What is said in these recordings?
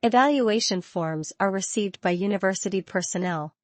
Evaluation forms are received by university personnel.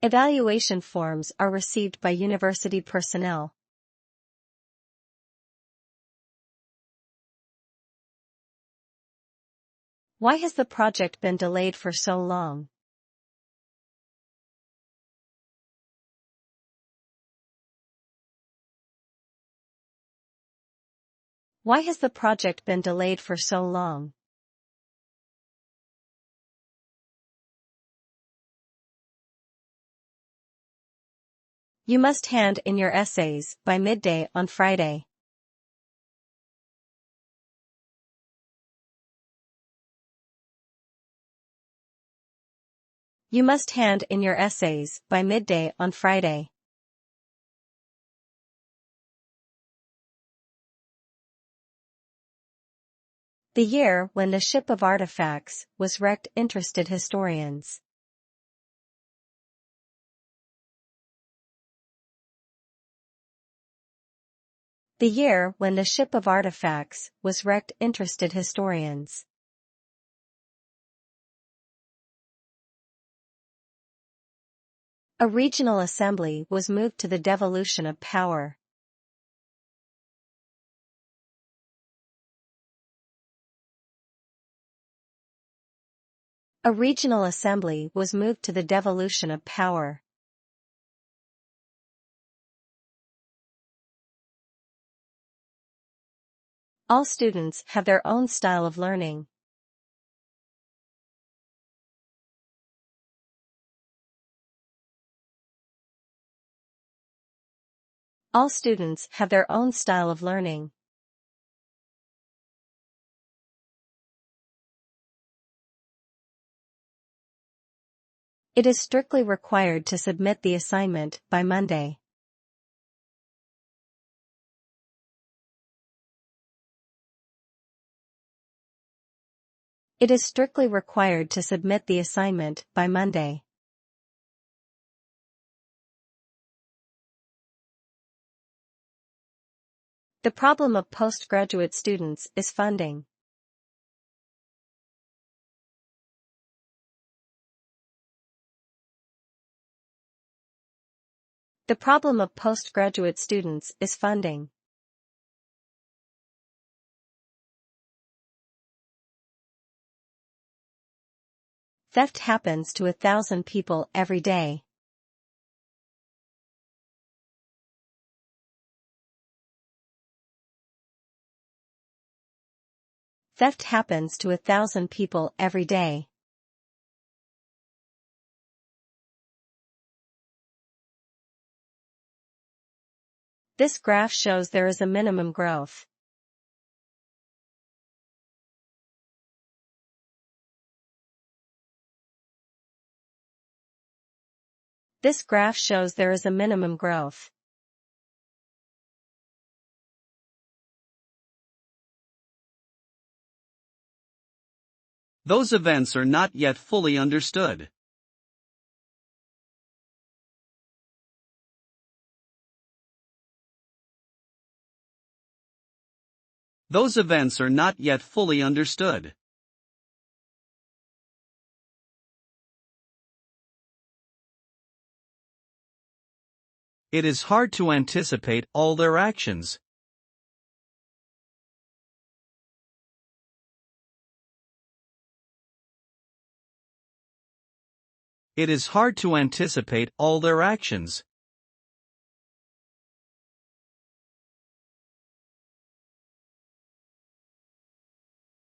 Evaluation forms are received by university personnel. Why has the project been delayed for so long? Why has the project been delayed for so long? You must hand in your essays by midday on Friday. You must hand in your essays by midday on Friday. The year when the ship of artifacts was wrecked interested historians. The year when the ship of artifacts was wrecked interested historians. A regional assembly was moved to the devolution of power. A regional assembly was moved to the devolution of power. All students have their own style of learning. All students have their own style of learning. It is strictly required to submit the assignment by Monday. It is strictly required to submit the assignment by Monday. The problem of postgraduate students is funding. The problem of postgraduate students is funding. Theft happens to 1,000 people every day. Theft happens to 1,000 people every day. This graph shows there is a minimum growth. This graph shows there is a minimum growth. Those events are not yet fully understood. Those events are not yet fully understood. It is hard to anticipate all their actions. It is hard to anticipate all their actions.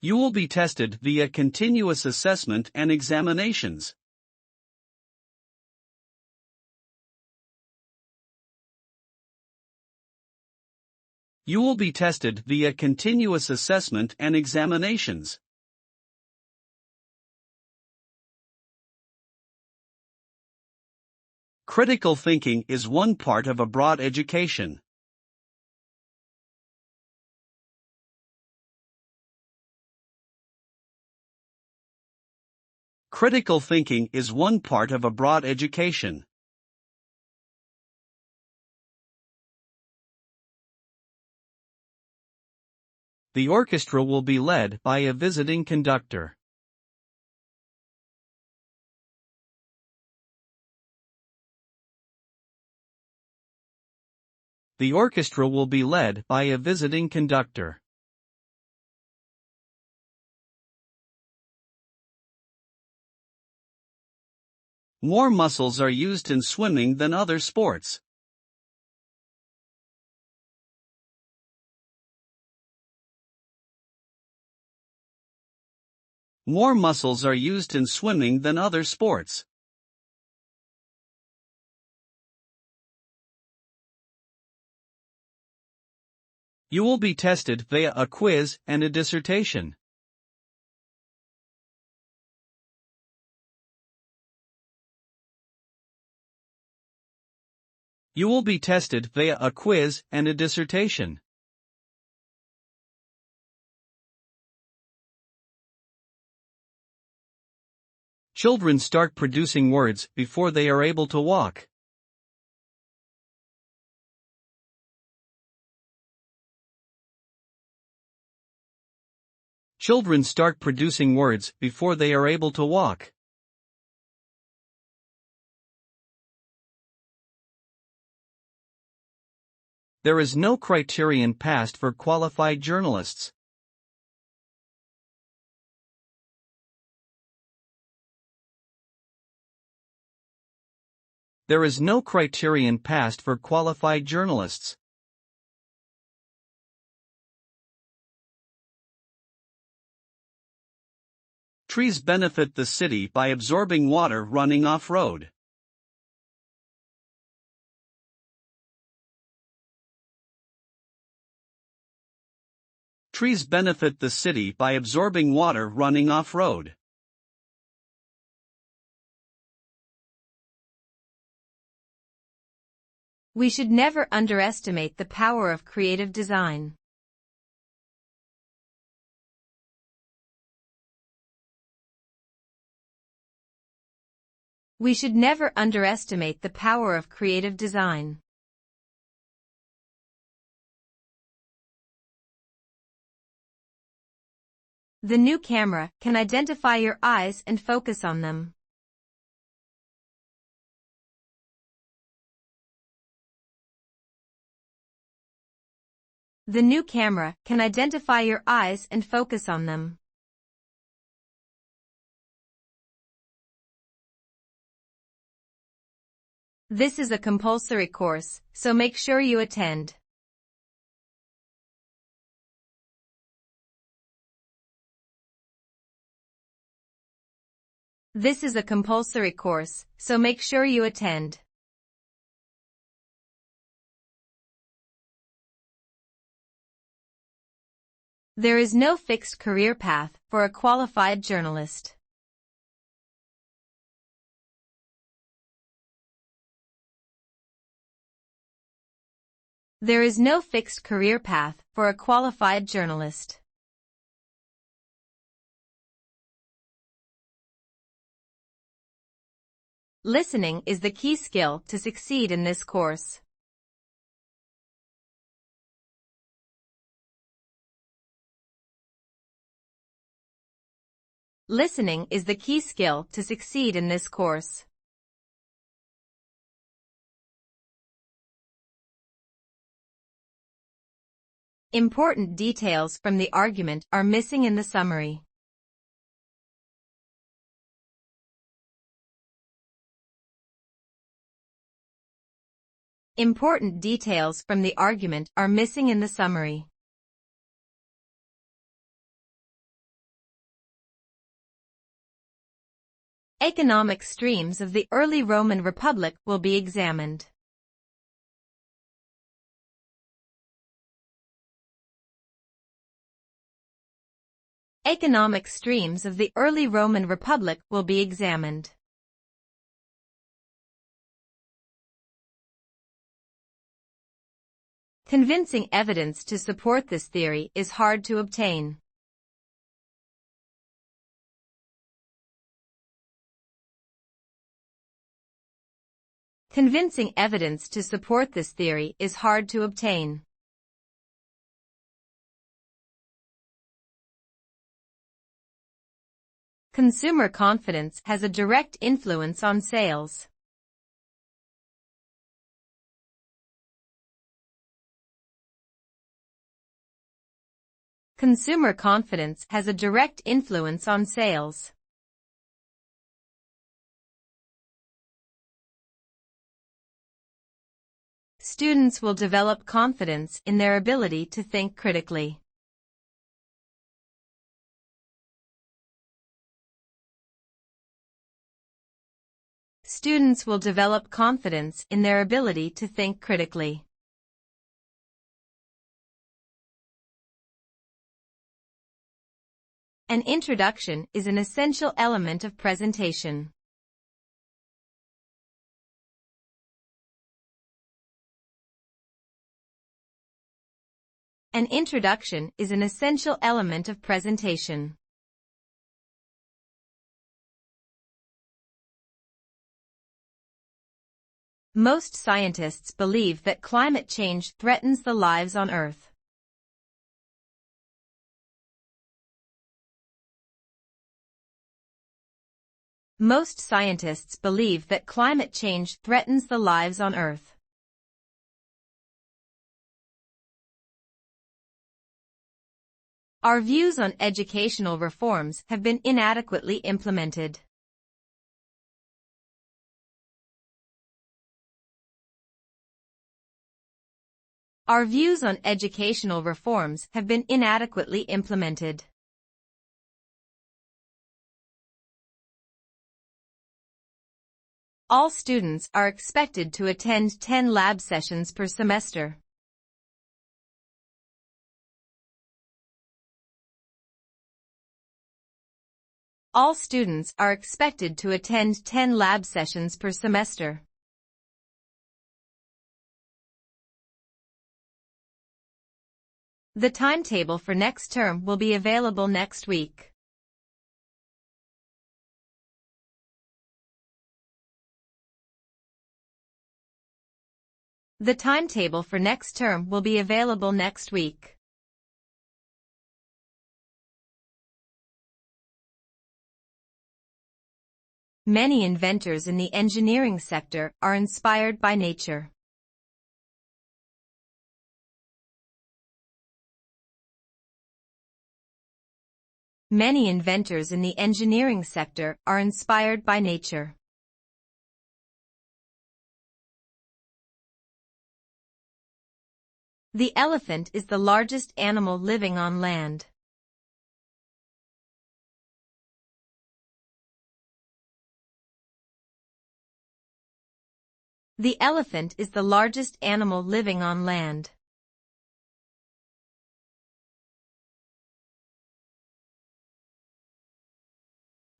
You will be tested via continuous assessment and examinations. You will be tested via continuous assessment and examinations. Critical thinking is one part of a broad education. Critical thinking is one part of a broad education. The orchestra will be led by a visiting conductor. The orchestra will be led by a visiting conductor. More muscles are used in swimming than other sports. More muscles are used in swimming than other sports. You will be tested via a quiz and a dissertation. You will be tested via a quiz and a dissertation. Children start producing words before they are able to walk. Children start producing words before they are able to walk. There is no criterion passed for qualified journalists. There is no criterion passed for qualified journalists. Trees benefit the city by absorbing water running off-road. Trees benefit the city by absorbing water running off-road. We should never underestimate the power of creative design. We should never underestimate the power of creative design. The new camera can identify your eyes and focus on them. The new camera can identify your eyes and focus on them. This is a compulsory course, so make sure you attend. This is a compulsory course, so make sure you attend. There is no fixed career path for a qualified journalist. There is no fixed career path for a qualified journalist. Listening is the key skill to succeed in this course. Listening is the key skill to succeed in this course. Important details from the argument are missing in the summary. Important details from the argument are missing in the summary. Economic streams of the early Roman Republic will be examined. Economic streams of the early Roman Republic will be examined. Convincing evidence to support this theory is hard to obtain. Convincing evidence to support this theory is hard to obtain. Consumer confidence has a direct influence on sales. Consumer confidence has a direct influence on sales. Students will develop confidence in their ability to think critically. Students will develop confidence in their ability to think critically. An introduction is an essential element of presentation. An introduction is an essential element of presentation. Most scientists believe that climate change threatens the lives on Earth. Most scientists believe that climate change threatens the lives on Earth. Our views on educational reforms have been inadequately implemented. Our views on educational reforms have been inadequately implemented. All students are expected to attend 10 lab sessions per semester. All students are expected to attend 10 lab sessions per semester. The timetable for next term will be available next week. The timetable for next term will be available next week. Many inventors in the engineering sector are inspired by nature. Many inventors in the engineering sector are inspired by nature. The elephant is the largest animal living on land. The elephant is the largest animal living on land.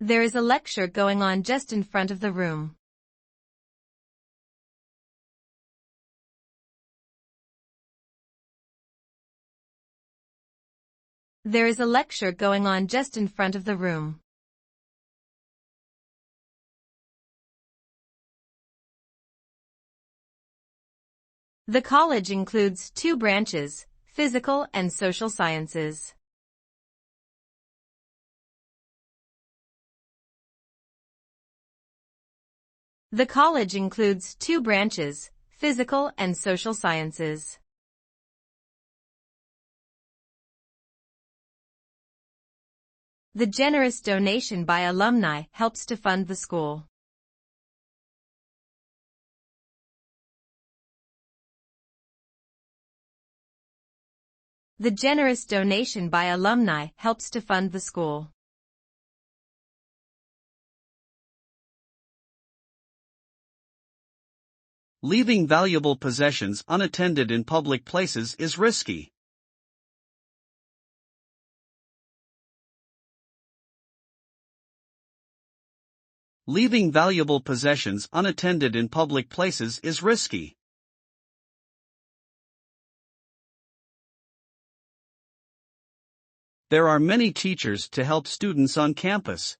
There is a lecture going on just in front of the room. There is a lecture going on just in front of the room. The college includes 2 branches, physical and social sciences. The college includes 2 branches, physical and social sciences. The generous donation by alumni helps to fund the school. The generous donation by alumni helps to fund the school. Leaving valuable possessions unattended in public places is risky. Leaving valuable possessions unattended in public places is risky. There are many teachers to help students on campus.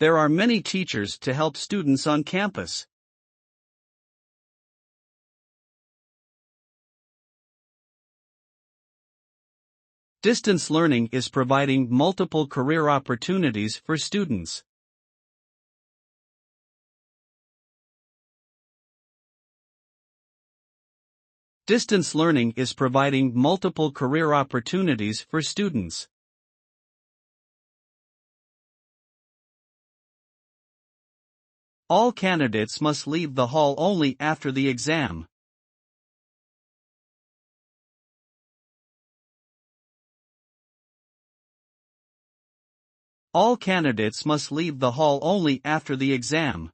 There are many teachers to help students on campus. Distance learning is providing multiple career opportunities for students. Distance learning is providing multiple career opportunities for students. All candidates must leave the hall only after the exam. All candidates must leave the hall only after the exam.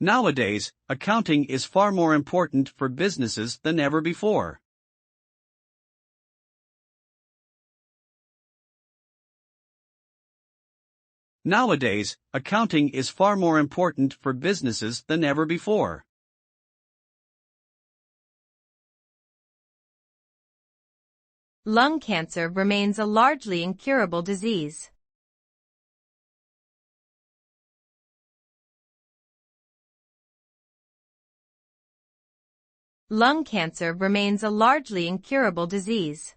Nowadays, accounting is far more important for businesses than ever before. Nowadays, accounting is far more important for businesses than ever before. Lung cancer remains a largely incurable disease. Lung cancer remains a largely incurable disease.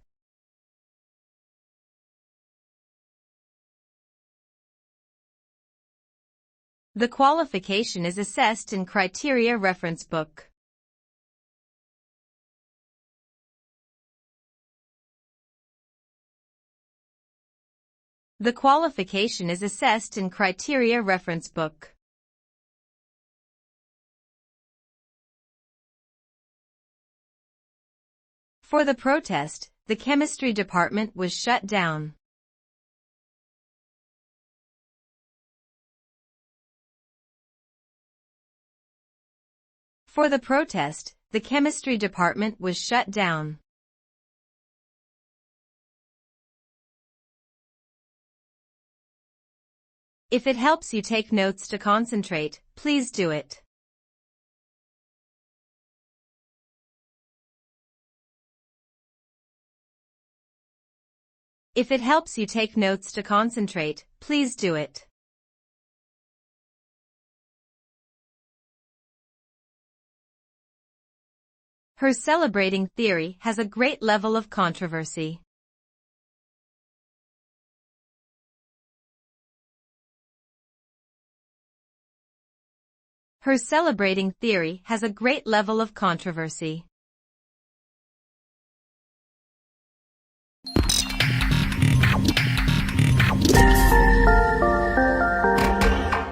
The qualification is assessed in Criteria Reference Book. The qualification is assessed in Criteria Reference Book. For the protest, the chemistry department was shut down. For the protest, the chemistry department was shut down. If it helps you take notes to concentrate, please do it. If it helps you take notes to concentrate, please do it. Her celebrating theory has a great level of controversy. Her celebrating theory has a great level of controversy.